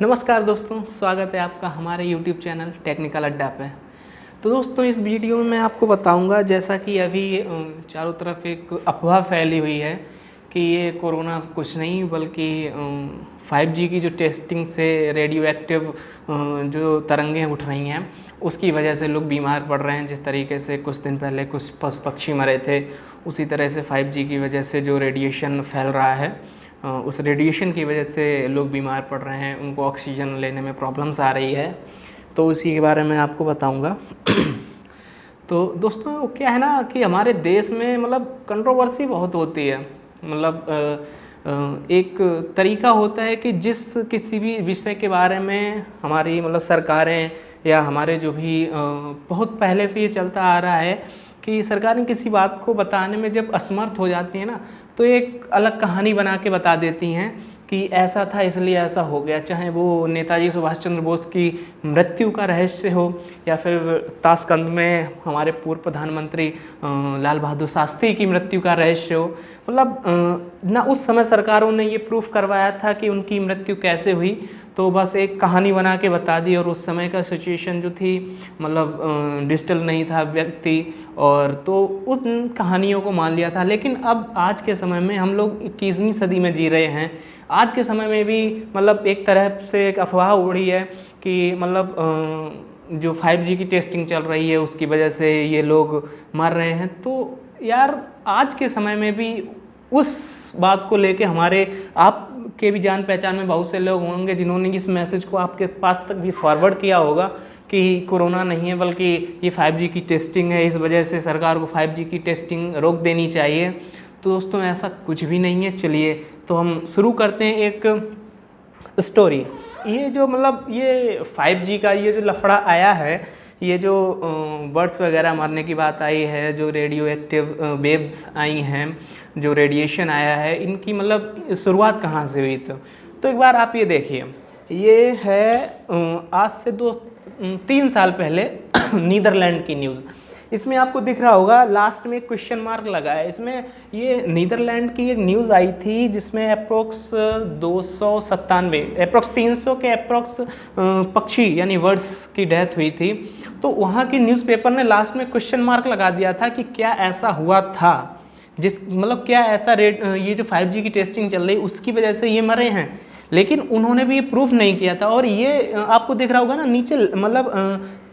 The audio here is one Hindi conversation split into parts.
नमस्कार दोस्तों, स्वागत है आपका हमारे YouTube चैनल टेक्निकल अड्डा पे। तो दोस्तों इस वीडियो में मैं आपको बताऊंगा, जैसा कि अभी चारों तरफ एक अफवाह फैली हुई है कि ये कोरोना कुछ नहीं बल्कि 5G की जो टेस्टिंग से रेडियो एक्टिव जो तरंगें उठ रही हैं उसकी वजह से लोग बीमार पड़ रहे हैं। जिस तरीके से कुछ दिन पहले कुछ पशु पक्षी मरे थे, उसी तरह से 5G की वजह से जो रेडिएशन फैल रहा है उस रेडिएशन की वजह से लोग बीमार पड़ रहे हैं, उनको ऑक्सीजन लेने में प्रॉब्लम्स आ रही है। तो उसी के बारे में आपको बताऊंगा। तो दोस्तों क्या है ना कि हमारे देश में मतलब कंट्रोवर्सी बहुत होती है। मतलब एक तरीका होता है कि किसी भी विषय के बारे में हमारी मतलब सरकारें या हमारे जो भी बहुत पहले से ये चलता आ रहा है कि सरकारें किसी बात को बताने में जब असमर्थ हो जाती है ना, तो एक अलग कहानी बना के बता देती हैं कि ऐसा था इसलिए ऐसा हो गया। चाहे वो नेताजी सुभाष चंद्र बोस की मृत्यु का रहस्य हो या फिर ताशकंद में हमारे पूर्व प्रधानमंत्री लाल बहादुर शास्त्री की मृत्यु का रहस्य हो। मतलब ना उस समय सरकारों ने ये प्रूफ करवाया था कि उनकी मृत्यु कैसे हुई, तो बस एक कहानी बना के बता दी। और उस समय का सिचुएशन जो थी मतलब डिजिटल नहीं था व्यक्ति, और तो उन कहानियों को मान लिया था। लेकिन अब आज के समय में हम लोग 21वीं सदी में जी रहे हैं। आज के समय में भी मतलब एक तरह से एक अफवाह उड़ी है कि मतलब जो 5G की टेस्टिंग चल रही है उसकी वजह से ये लोग मर रहे हैं। तो यार आज के समय में भी उस बात को लेके हमारे आपके भी जान पहचान में बहुत से लोग होंगे जिन्होंने इस मैसेज को आपके पास तक भी फॉरवर्ड किया होगा कि कोरोना नहीं है बल्कि ये 5G की टेस्टिंग है, इस वजह से सरकार को 5G की टेस्टिंग रोक देनी चाहिए। तो दोस्तों ऐसा कुछ भी नहीं है। चलिए तो हम शुरू करते हैं एक स्टोरी। ये जो मतलब ये 5G का ये जो लफड़ा आया है, ये जो बर्ड्स वगैरह मरने की बात आई है, जो रेडियो एक्टिव वेव्स आई हैं, जो रेडिएशन आया है, इनकी मतलब शुरुआत कहाँ से हुई? तो एक बार आप ये देखिए, ये है आज से 3 साल पहले नीदरलैंड की न्यूज़। इसमें आपको दिख रहा होगा लास्ट में क्वेश्चन मार्क लगा है। इसमें ये नीदरलैंड की एक न्यूज़ आई थी जिसमें अप्रोक्स 300 के अप्रोक्स पक्षी यानी बर्ड्स की डेथ हुई थी। तो वहाँ की न्यूज़पेपर ने लास्ट में क्वेश्चन मार्क लगा दिया था कि क्या ऐसा हुआ था, मतलब क्या ऐसा ये जो 5G की टेस्टिंग चल रही उसकी वजह से ये मरे हैं। लेकिन उन्होंने भी ये प्रूफ नहीं किया था। और ये आपको दिख रहा होगा ना नीचे मतलब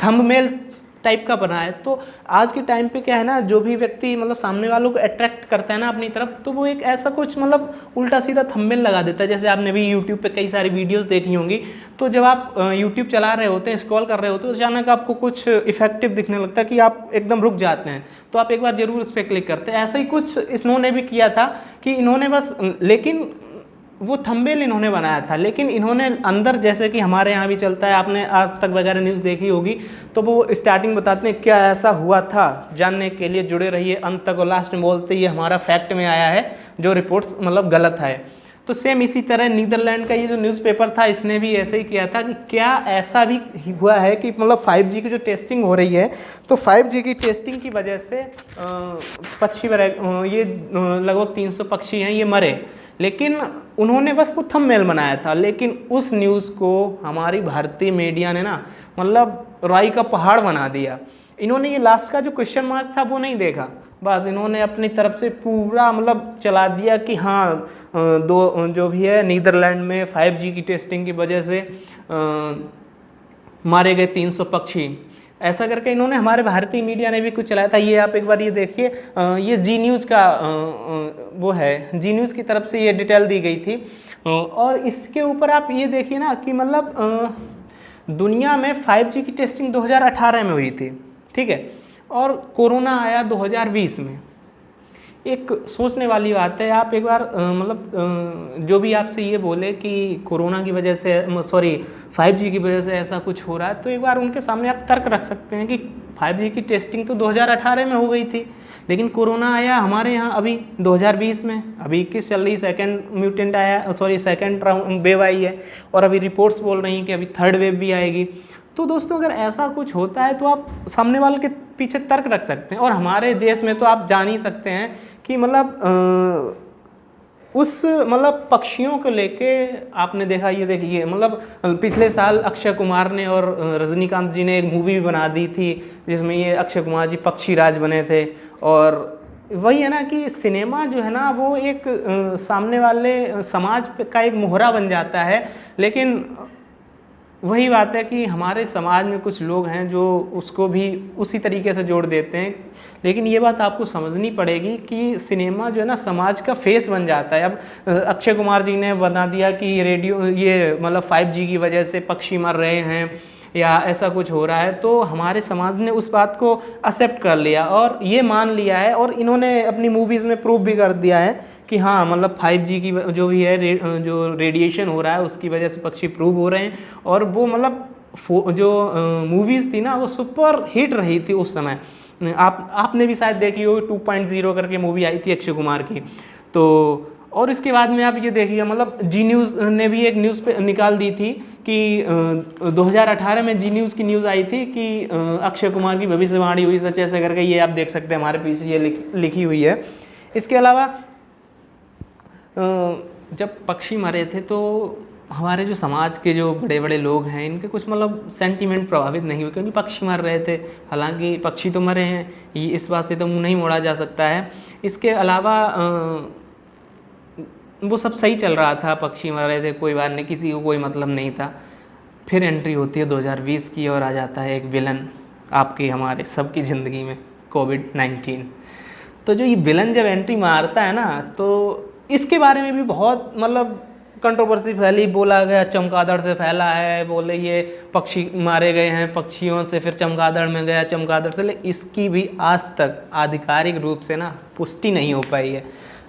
थंबनेल टाइप का बना है। तो आज के टाइम पे क्या है ना, जो भी व्यक्ति मतलब सामने वालों को अट्रैक्ट करता है ना अपनी तरफ, तो वो एक ऐसा कुछ मतलब उल्टा सीधा थंबनेल लगा देता है। जैसे आपने भी यूट्यूब पे कई सारी वीडियोस देखी होंगी, तो जब आप यूट्यूब चला रहे होते हैं, स्क्रॉल कर रहे होते हैं, तो अचानक आपको कुछ इफेक्टिव दिखने लगता है कि आप एकदम रुक जाते हैं, तो आप एक बार जरूर उस पर क्लिक करते हैं। ऐसा ही कुछ इन्होंने भी किया था कि इन्होंने बस, लेकिन वो थंबनेल इन्होंने बनाया था, लेकिन इन्होंने अंदर, जैसे कि हमारे यहाँ भी चलता है, आपने आज तक वगैरह न्यूज़ देखी होगी, तो वो स्टार्टिंग बताते हैं क्या ऐसा हुआ था, जानने के लिए जुड़े रहिए अंत तक, और लास्ट में बोलते ये हमारा फैक्ट में आया है, जो रिपोर्ट्स मतलब गलत है। तो सेम इसी तरह नीदरलैंड का ये जो न्यूज़पेपर था, इसने भी ऐसे ही किया था कि क्या ऐसा भी हुआ है कि मतलब 5G की जो टेस्टिंग हो रही है, तो 5G की टेस्टिंग की वजह से पक्षी ये लगभग 300 पक्षी हैं ये मरे। लेकिन उन्होंने बस वो थंबनेल बनाया था। लेकिन उस न्यूज़ को हमारी भारतीय मीडिया ने ना मतलब राई का पहाड़ बना दिया। इन्होंने ये लास्ट का जो क्वेश्चन मार्क था वो नहीं देखा, बस इन्होंने अपनी तरफ से पूरा मतलब चला दिया कि हाँ जो भी है नीदरलैंड में 5G की टेस्टिंग की वजह से मारे गए 300 पक्षी। ऐसा करके इन्होंने, हमारे भारतीय मीडिया ने भी कुछ चलाया था। ये आप एक बार ये देखिए, ये जी न्यूज़ का वो है, जी न्यूज़ की तरफ से ये डिटेल दी गई थी। और इसके ऊपर आप ये देखिए ना कि मतलब दुनिया में 5G की टेस्टिंग 2018 में हुई थी, ठीक है, और कोरोना आया 2020 में। एक सोचने वाली बात है। आप एक बार मतलब जो भी आपसे ये बोले कि कोरोना की वजह से, सॉरी 5G की वजह से ऐसा कुछ हो रहा है, तो एक बार उनके सामने आप तर्क रख सकते हैं कि 5G की टेस्टिंग तो 2018 में हो गई थी, लेकिन कोरोना आया हमारे यहाँ अभी 2020 में, अभी 21 चल रही, सेकंड म्यूटेंट आया, सॉरी सेकंड वेव आई है, और अभी रिपोर्ट्स बोल रही हैं कि अभी थर्ड वेव भी आएगी। तो दोस्तों अगर ऐसा कुछ होता है तो आप सामने वाले के पीछे तर्क रख सकते हैं। और हमारे देश में तो आप जान ही सकते हैं कि मतलब उस मतलब पक्षियों को लेके आपने देखा, ये देखिए मतलब पिछले साल अक्षय कुमार ने और रजनीकांत जी ने एक मूवी भी बना दी थी जिसमें ये अक्षय कुमार जी पक्षी राज बने थे। और वही है ना कि सिनेमा जो है ना वो एक सामने वाले समाज का एक मोहरा बन जाता है, लेकिन वही बात है कि हमारे समाज में कुछ लोग हैं जो उसको भी उसी तरीके से जोड़ देते हैं। लेकिन ये बात आपको समझनी पड़ेगी कि सिनेमा जो है ना समाज का फेस बन जाता है। अब अक्षय कुमार जी ने बता दिया कि ये मतलब 5G की वजह से पक्षी मर रहे हैं या ऐसा कुछ हो रहा है, तो हमारे समाज ने उस बात को एक्सेप्ट कर लिया और ये मान लिया है, और इन्होंने अपनी मूवीज़ में प्रूव भी कर दिया है कि हाँ मतलब 5G की जो भी है जो रेडिएशन हो रहा है उसकी वजह से पक्षी प्रूव हो रहे हैं। और वो मतलब जो मूवीज़ थी ना वो सुपर हिट रही थी उस समय। आपने भी शायद देखी होगी 2.0 करके मूवी आई थी अक्षय कुमार की। तो और इसके बाद में आप ये देखिए मतलब जी न्यूज़ ने भी एक न्यूज़ पे निकाल दी थी कि 2018 में जी न्यूज़ की न्यूज़ आई थी कि अक्षय कुमार की भविष्यवाणी हुई सच ऐसे करके। ये आप देख सकते हैं हमारे पीछे ये लिखी हुई है। इसके अलावा जब पक्षी मरे थे तो हमारे जो समाज के जो बड़े बड़े लोग हैं इनके कुछ मतलब सेंटीमेंट प्रभावित नहीं हुए, क्योंकि पक्षी मर रहे थे। हालांकि पक्षी तो मरे हैं, ये इस बात से तो मुँह नहीं मोड़ा जा सकता है। इसके अलावा वो सब सही चल रहा था, पक्षी मर रहे थे, कोई बात नहीं, किसी को कोई मतलब नहीं था। फिर एंट्री होती है 2020 की और आ जाता है एक विलन आपकी हमारे सबकी ज़िंदगी में, कोविड-19। तो जो ये विलन जब एंट्री मारता है ना तो इसके बारे में भी बहुत मतलब कंट्रोवर्सी फैली, बोला गया चमगादड़ से फैला है, बोले ये पक्षी मारे गए हैं, पक्षियों से फिर चमगादड़ में गया, चमगादड़ से। लेकिन इसकी भी आज तक आधिकारिक रूप से ना पुष्टि नहीं हो पाई है।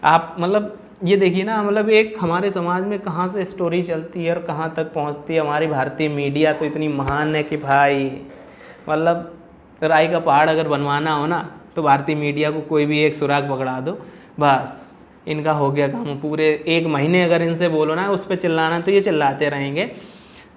आप मतलब ये देखिए ना मतलब एक हमारे समाज में कहाँ से स्टोरी चलती है और कहाँ तक पहुँचती है। हमारी भारतीय मीडिया तो इतनी महान है कि भाई मतलब राई का पहाड़ अगर बनवाना हो ना तो भारतीय मीडिया को कोई भी एक सुराग पकड़ा दो, बस इनका हो गया काम। पूरे 1 महीने अगर इनसे बोलो ना उस पर चिल्लाना तो ये चिल्लाते रहेंगे।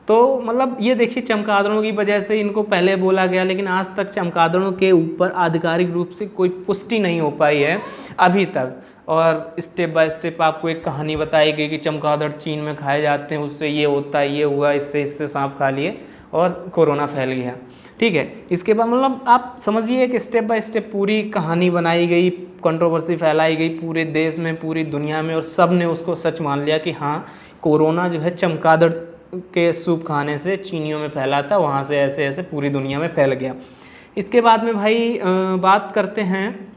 तो मतलब ये देखिए चमगादड़ों की वजह से इनको पहले बोला गया, लेकिन आज तक चमगादड़ों के ऊपर आधिकारिक रूप से कोई पुष्टि नहीं हो पाई है अभी तक। और स्टेप बाय स्टेप आपको एक कहानी बताई गई कि चमगादड़ चीन में खाए जाते हैं, उससे ये होता है, ये हुआ, इससे सांप खा लिए और कोरोना फैल गया। ठीक है, इसके बाद मतलब आप समझिए कि स्टेप बाय स्टेप पूरी कहानी बनाई गई, कंट्रोवर्सी फैलाई गई पूरे देश में, पूरी दुनिया में, और सब ने उसको सच मान लिया कि हाँ कोरोना जो है चमगादड़ के सूप खाने से चीनियों में फैला था, वहाँ से ऐसे ऐसे पूरी दुनिया में फैल गया। इसके बाद में भाई बात करते हैं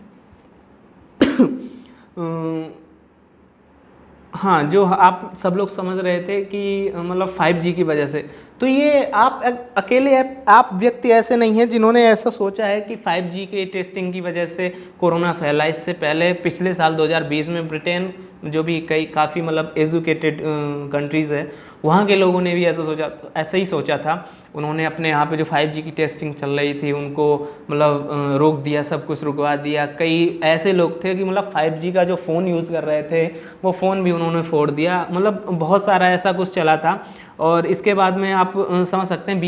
हाँ, जो आप सब लोग समझ रहे थे कि मतलब 5G की वजह से, तो ये आप अकेले आप व्यक्ति ऐसे नहीं हैं जिन्होंने ऐसा सोचा है कि 5G के टेस्टिंग की वजह से कोरोना फैला। इससे पहले पिछले साल 2020 में ब्रिटेन जो भी काफ़ी मतलब एजुकेटेड कंट्रीज़ है वहाँ के लोगों ने भी ऐसा ही सोचा था। उन्होंने अपने यहाँ पे जो 5G की टेस्टिंग चल रही थी उनको मतलब रोक दिया, सब कुछ रुकवा दिया। कई ऐसे लोग थे कि मतलब 5G का जो फ़ोन यूज़ कर रहे थे वो फ़ोन भी उन्होंने फोड़ दिया, मतलब बहुत सारा ऐसा कुछ चला था। और इसके बाद में आप समझ सकते हैं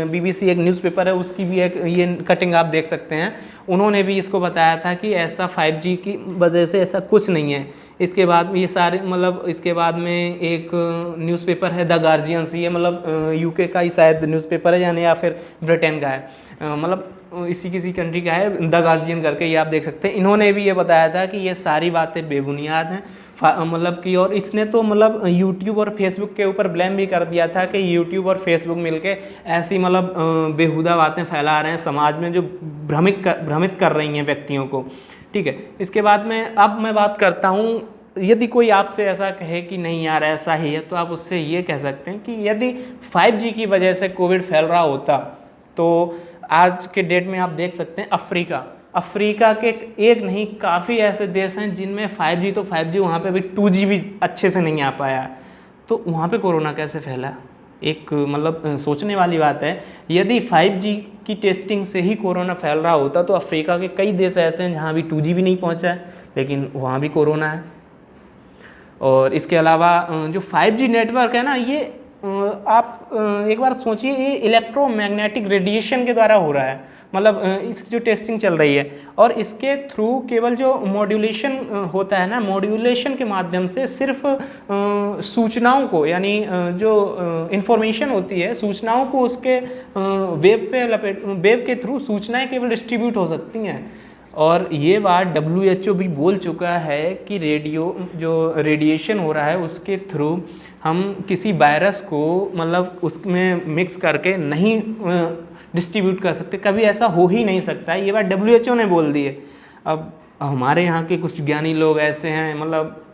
BBC एक न्यूज़पेपर है, उसकी भी एक ये कटिंग आप देख सकते हैं। उन्होंने भी इसको बताया था कि ऐसा 5G की वजह से ऐसा कुछ नहीं है। इसके बाद ये सारे मतलब इसके बाद में एक न्यूज़पेपर है द गार्जियन, ये मतलब UK का ही शायद न्यूज़पेपर है यानी या फिर ब्रिटेन का है, मतलब इसी किसी कंट्री का है, द गार्जियन करके, ये आप देख सकते हैं। इन्होंने भी ये बताया था कि ये सारी बातें बेबुनियाद हैं, मतलब कि, और इसने तो मतलब यूट्यूब और फेसबुक के ऊपर ब्लेम भी कर दिया था कि यूट्यूब और फेसबुक मिलके ऐसी मतलब बेहुदा बातें फैला रहे हैं समाज में जो भ्रमित कर रही हैं व्यक्तियों को। ठीक है, इसके बाद में अब मैं बात करता हूँ, यदि कोई आपसे ऐसा कहे कि नहीं यार ऐसा ही है, तो आप उससे ये कह सकते हैं कि यदि 5G की वजह से कोविड फैल रहा होता तो आज के डेट में आप देख सकते हैं अफ्रीका के एक नहीं काफ़ी ऐसे देश हैं जिनमें 5G तो 5G, वहाँ पे अभी 2G भी अच्छे से नहीं आ पाया, तो वहाँ पे कोरोना कैसे फैला? एक मतलब सोचने वाली बात है। यदि 5G की टेस्टिंग से ही कोरोना फैल रहा होता तो अफ्रीका के कई देश ऐसे हैं जहाँ अभी 2G भी नहीं पहुँचा है, लेकिन वहाँ भी कोरोना है। और इसके अलावा जो 5G नेटवर्क है ना, ये आप एक बार सोचिए, ये इलेक्ट्रोमैग्नेटिक रेडिएशन के द्वारा हो रहा है, मतलब इसकी जो टेस्टिंग चल रही है, और इसके थ्रू केवल जो मॉड्यूलेशन होता है ना, मॉड्यूलेशन के माध्यम से सिर्फ सूचनाओं को, यानी जो इंफॉर्मेशन होती है, सूचनाओं को उसके वेव के थ्रू सूचनाएं केवल डिस्ट्रीब्यूट हो सकती हैं। और ये बात WHO भी बोल चुका है कि रेडिएशन हो रहा है उसके थ्रू हम किसी वायरस को मतलब उसमें मिक्स करके नहीं डिस्ट्रीब्यूट कर सकते, कभी ऐसा हो ही नहीं सकता है। ये बात WHO ने बोल दी है। अब हमारे यहाँ के कुछ ज्ञानी लोग ऐसे हैं, मतलब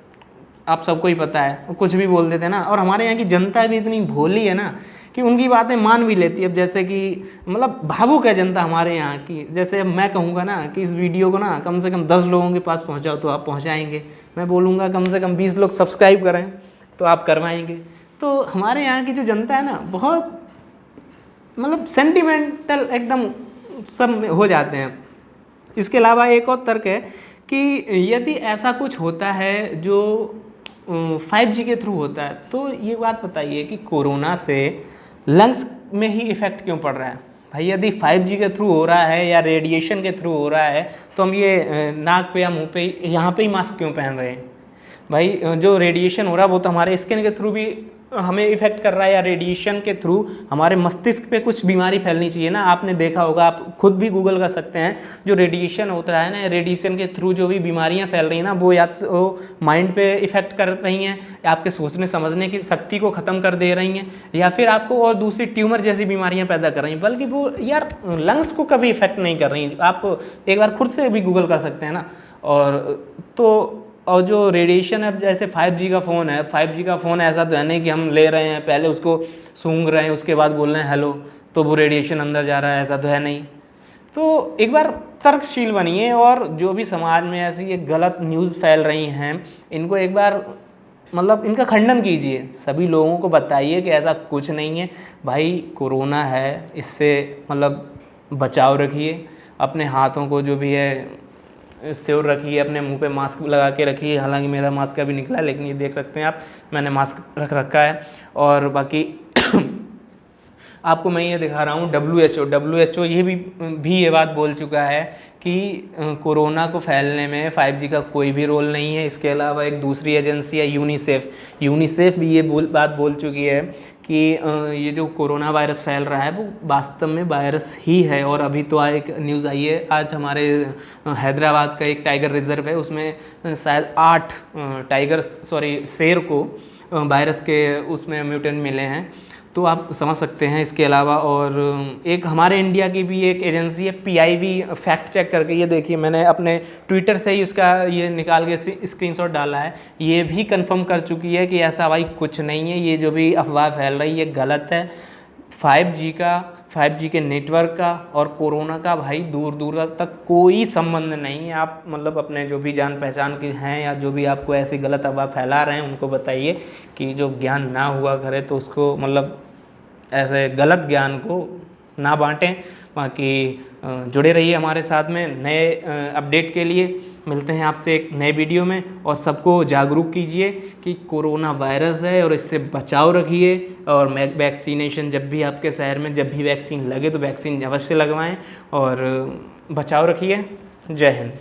आप सबको ही पता है, कुछ भी बोल देते हैं ना, और हमारे यहाँ की जनता भी इतनी भोली है ना कि उनकी बातें मान भी लेती है। अब जैसे कि मतलब भावुक है जनता हमारे यहाँ की। जैसे मैं कहूँगा ना कि इस वीडियो को ना कम से कम 10 लोगों के पास पहुँचाओ तो आप पहुँचाएंगे, मैं बोलूँगा कम से कम 20 लोग सब्सक्राइब करें तो आप करवाएंगे। तो हमारे यहाँ की जो जनता है ना, बहुत मतलब सेंटिमेंटल एकदम सब हो जाते हैं। इसके अलावा एक और तर्क है कि यदि ऐसा कुछ होता है जो 5G के थ्रू होता है, तो ये बात बताइए कि कोरोना से लंग्स में ही इफ़ेक्ट क्यों पड़ रहा है भाई? यदि 5G के थ्रू हो रहा है या रेडिएशन के थ्रू हो रहा है तो हम ये नाक पे या मुंह पे यहाँ पे ही मास्क क्यों पहन रहे हैं भाई? जो रेडिएशन हो रहा है वो तो हमारे स्किन के थ्रू भी हमें इफ़ेक्ट कर रहा है, या रेडिएशन के थ्रू हमारे मस्तिष्क पे कुछ बीमारी फैलनी चाहिए ना। आपने देखा होगा, आप खुद भी गूगल कर सकते हैं, जो रेडिएशन होता है ना, रेडिएशन के थ्रू जो भी बीमारियां फैल रही हैं ना, वो या तो माइंड पे इफ़ेक्ट कर रही हैं, या आपके सोचने समझने की शक्ति को ख़त्म कर दे रही हैं, या फिर आपको और दूसरी ट्यूमर जैसी बीमारियाँ पैदा कर रही हैं, बल्कि वो यार लंग्स को कभी इफ़ेक्ट नहीं कर रही हैं। आप एक बार खुद से भी गूगल कर सकते हैं ना। और जो रेडिएशन है, जैसे 5G का फ़ोन है, 5G का फ़ोन ऐसा तो है नहीं कि हम ले रहे हैं, पहले उसको सूंघ रहे हैं, उसके बाद बोल रहे हैं हेलो, तो वो रेडिएशन अंदर जा रहा है, ऐसा तो है नहीं। तो एक बार तर्कशील बनिए, और जो भी समाज में ऐसी ये गलत न्यूज़ फैल रही हैं, इनको एक बार मतलब इनका खंडन कीजिए, सभी लोगों को बताइए कि ऐसा कुछ नहीं है भाई, कोरोना है, इससे मतलब बचाव रखिए, अपने हाथों को जो भी है सेव रखिए, अपने मुंह पे मास्क लगा के रखिए। हालांकि मेरा मास्क अभी निकला है, लेकिन ये देख सकते हैं आप, मैंने मास्क रख रखा है। और बाकी आपको मैं ये दिखा रहा हूँ, WHO ये भी ये बात बोल चुका है कि कोरोना को फैलने में 5G का कोई भी रोल नहीं है। इसके अलावा एक दूसरी एजेंसी है यूनिसेफ भी ये बात बोल चुकी है कि ये जो कोरोना वायरस फैल रहा है वो वास्तव में वायरस ही है। और अभी तो एक न्यूज़ आई है, आज हमारे हैदराबाद का एक टाइगर रिजर्व है, उसमें शायद 8 शेर को वायरस के उसमें म्यूटेंट मिले हैं, तो आप समझ सकते हैं। इसके अलावा और एक हमारे इंडिया की भी एक एजेंसी है PIV फैक्ट चेक करके, ये देखिए मैंने अपने ट्विटर से ही उसका ये निकाल के स्क्रीनशॉट डाला है, ये भी कंफर्म कर चुकी है कि ऐसा भाई कुछ नहीं है, ये जो भी अफवाह फैल रही है ये गलत है। 5G के नेटवर्क का और कोरोना का भाई दूर दूर तक कोई संबंध नहीं है। आप मतलब अपने जो भी जान पहचान के हैं या जो भी आपको ऐसी गलत अफवाह फैला रहे हैं उनको बताइए कि जो ज्ञान ना हुआ करे तो उसको मतलब ऐसे गलत ज्ञान को ना बांटें। बाकी जुड़े रहिए हमारे साथ में, नए अपडेट के लिए मिलते हैं आपसे एक नए वीडियो में। और सबको जागरूक कीजिए कि कोरोना वायरस है और इससे बचाव रखिए। और वैक्सीनेशन जब भी आपके शहर में जब भी वैक्सीन लगे तो वैक्सीन अवश्य लगवाएं और बचाव रखिए। जय हिंद।